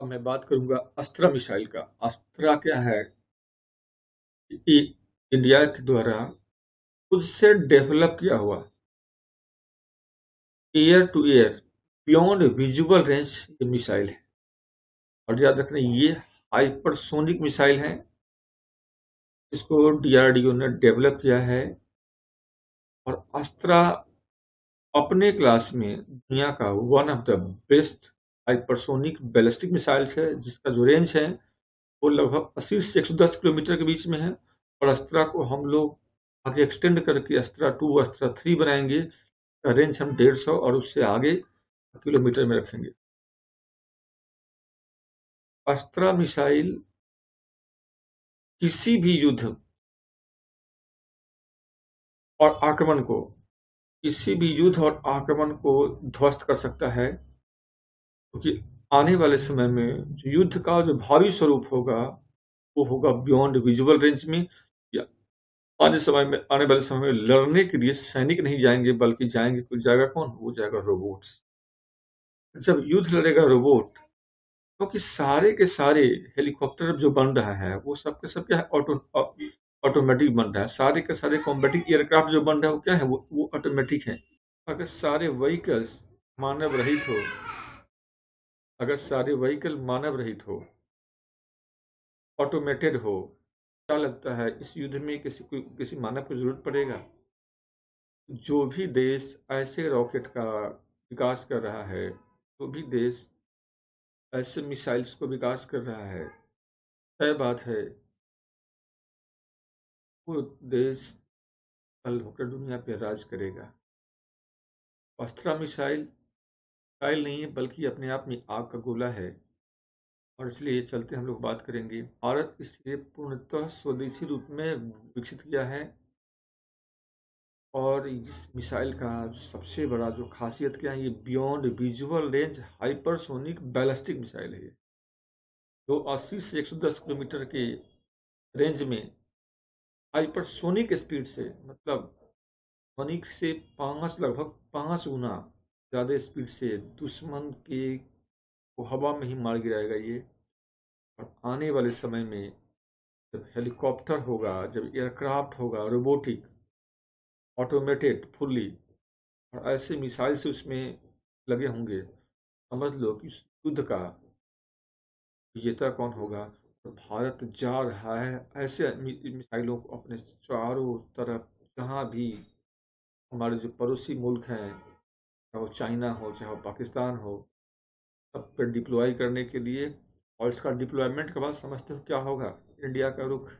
अब मैं बात करूंगा अस्त्रा मिसाइल का। अस्त्रा क्या है? ये इंडिया के द्वारा खुद से डेवलप किया हुआ air to air beyond visual range ये मिसाइल है। और याद रखना, ये हाइपरसोनिक मिसाइल है। इसको डीआरडीओ ने डेवलप किया है। और अस्त्रा अपने क्लास में दुनिया का one of the best hypersonic ballistic missile है, जिसका जो रेंज है वो लगभग 80 से 110 किलोमीटर के बीच में है। और अस्त्रा को हम लोग आगे एक्सटेंड करके अस्त्रा 2 अस्त्रा 3 बनाएंगे। रेंज हम 150 और उससे आगे किलोमीटर में रखेंगे। अस्त्रा मिसाइल किसी भी युद्ध और आक्रमण को किसी भी युद्ध और आक्रमण को ध्वस्त कर सकता है, क्योंकि आने वाले समय में जो युद्ध का जो भावी स्वरूप होगा वो होगा बियॉन्ड विजुअल रेंज में। या आने वाले समय में लड़ने के लिए सैनिक नहीं जाएंगे, बल्कि जाएगा कौन? वो जाएगा रोबोट्स। जब युद्ध लड़ेगा रोबोट, क्योंकि सारे के सारे हेलीकॉप्टर जो बन रहा है वो सब के सब क्या है? ऑटोमेटिक बन रहा है। सारे के सारे कॉम्बैटिंग एयरक्राफ्ट जो बन रहा है वो क्या है? वो ऑटोमेटिक है। अगर सारे व्हीकल्स मानव रहित हो अगर सारे व्हीकल मानव रहित हो, ऑटोमेटेड हो, क्या लगता है इस युद्ध में किसी मानव को जरूरत पड़ेगा? जो भी देश ऐसे रॉकेट का विकास कर रहा है, जो भी देश ऐसे मिसाइल्स को विकास कर रहा है, तय बात है वो देश कल होकर दुनिया पे राज करेगा। अस्त्रा मिसाइल नहीं है, बल्कि अपने आप में आग का गोला है। और इसलिए चलते हम लोग बात करेंगे, भारत इसलिए पूर्णतः स्वदेशी रूप में विकसित किया है। और इस मिसाइल का सबसे बड़ा जो खासियत क्या है, ये beyond visual range hypersonic ballistic missile है। जो 80 से 110 किलोमीटर के रेंज में हाइपरसोनिक स्पीड से, मतलब ध्वनि से लगभग 5 गुना ज़्यादा स्पीड से दुश्मन के को हवा में ही मार गिराएगा ये। और आने वाले समय में जब हेलीकॉप्टर होगा, जब एयरक्राफ्ट होगा, रोबोटिक, ऑटोमेटेड फुल्ली, और ऐसे मिसाइल से उसमें लगे होंगे, समझ लो कि उस युद्ध का विजेता कौन होगा। तो भारत जा रहा है ऐसे मिसाइलों को अपने चारों तरफ, जहाँ भी हमारे जो पड़ोसी मुल्क हैं, चाहे वो चाइना हो, चाहे वो पाकिस्तान हो, सब पे डिप्लॉय करने के लिए। और इसका डिप्लॉयमेंट के बाद समझते हो क्या होगा? इंडिया का रुख,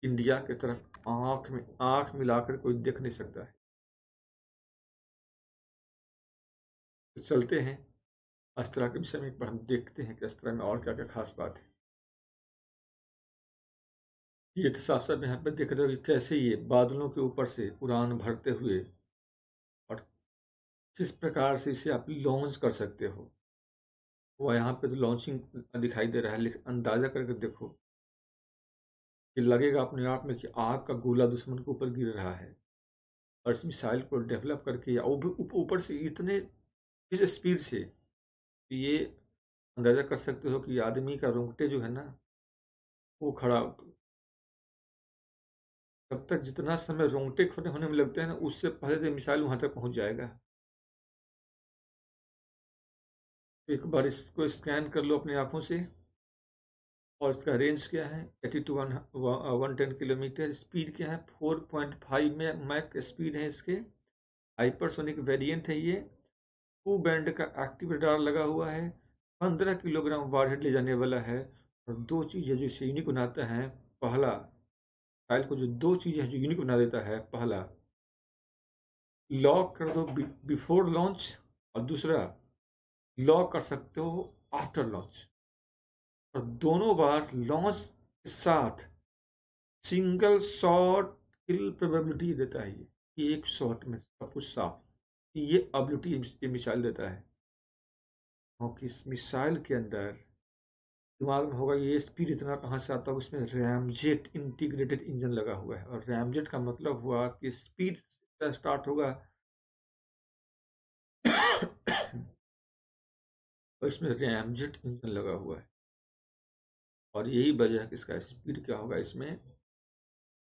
इंडिया की तरफ आंख मिलाकर कोई देख नहीं सकता है। तो चलते हैं अस्त्रा के विषय में, एक बार हम देखते हैं कि अस्त्रा में और क्या क्या खास बात है। ये तो साफ साफ यहाँ पे देख रहे हो कि कैसे ये बादलों के ऊपर से उड़ान भरते हुए, और किस प्रकार से इसे आप लॉन्च कर सकते हो। वो यहाँ पे तो लॉन्चिंग दिखाई दे रहा है, लेकिन अंदाजा करके देखो कि लगेगा अपने आप में कि आग का गोला दुश्मन के ऊपर गिर रहा है। और इस मिसाइल को डेवलप करके, या वो भी ऊपर से इतने इस स्पीड से, ये अंदाजा कर सकते हो कि आदमी का रोंगटे जो है ना, वो खड़ा। तब तक जितना समय रोंगटे खड़े होने में लगते हैं ना, उससे पहले तो मिसाइल वहां तक पहुंच जाएगा। एक बार इसको स्कैन कर लो अपनी आंखों से। और इसका रेंज क्या है? 80 टू 110 किलोमीटर। स्पीड क्या है? 4.5 में मैक स्पीड है इसके। हाइपरसोनिक वेरिएंट है ये। टू बैंड का एक्टिव रडार लगा हुआ है। 15 किलोग्राम वारहेड ले जाने वाला है। और दो चीज़ें जो इसे यूनिक बनाता है, पहला, फाइल को जो दो चीज़ें हैं जो यूनिक बना देता है, पहला, लॉक कर दो बिफोर लॉन्च, और दूसरा, लॉक कर सकते हो आफ्टर लॉन्च। और दोनों बार लॉन्च के साथ सिंगल शॉट किल प्रोबेबिलिटी देता है ये। एक शॉट में सब कुछ साफ, ये एबिलिटी ये मिसाइल देता है। क्योंकि इस मिसाइल के अंदर दिमाग में होगा ये स्पीड इतना कहाँ से आता है, उसमें रैमजेट इंटीग्रेटेड इंजन लगा हुआ है। और रैमजेट का मतलब हुआ कि स्पीड स्टार्ट होगा और इसमें रैमजेट इंजन लगा हुआ है, और यही वजह है कि इसका स्पीड क्या होगा, इसमें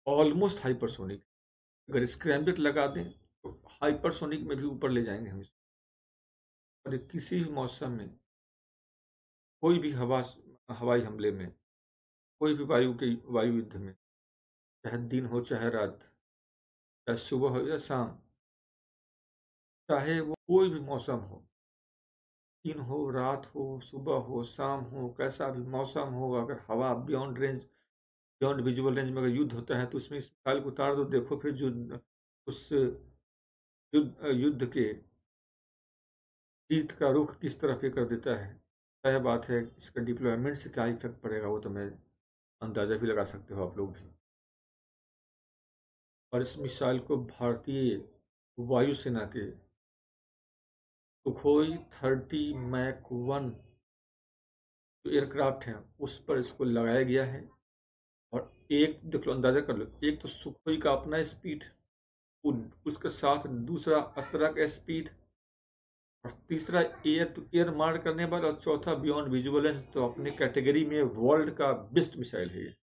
ऑलमोस्ट हाइपरसोनिक। अगर स्क्रैम्बलेट लगा दें तो हाइपरसोनिक में भी ऊपर ले जाएंगे हम इसको। और ये किसी भी मौसम में, कोई भी हवाई हमले में, कोई भी वायु युद्ध में, चाहे दिन हो चाहे रात, चाहे सुबह हो या शाम, चाहे वो कोई भी मौसम हो, दिन हो रात हो सुबह हो शाम हो, कैसा भी मौसम हो, अगर हवा बियॉन्ड विजुअल रेंज में अगर युद्ध होता है तो उसमें इस मिसाइल को उतार दो, देखो फिर जो उस युद्ध के जीत का रुख किस तरफ ये कर देता है। तय बात है इसका डिप्लॉयमेंट से क्या इफेक्ट पड़ेगा वो तो मैं अंदाजा भी लगा सकते हो आप लोग भी। और इस मिसाइल को भारतीय वायुसेना के सुखोई 30 मैक 1 जो एयरक्राफ्ट हैं उस पर इसको लगाया गया है। और एक देख लो, अंदाजा कर लो, एक तो सुखोई का अपना स्पीड, उसके साथ दूसरा अस्त्रा का स्पीड, और तीसरा एयर टू एयर मार करने वाला, और चौथा बियॉन्ड विजुअल रेंज। तो अपने कैटेगरी में वर्ल्ड का बेस्ट मिसाइल है ये।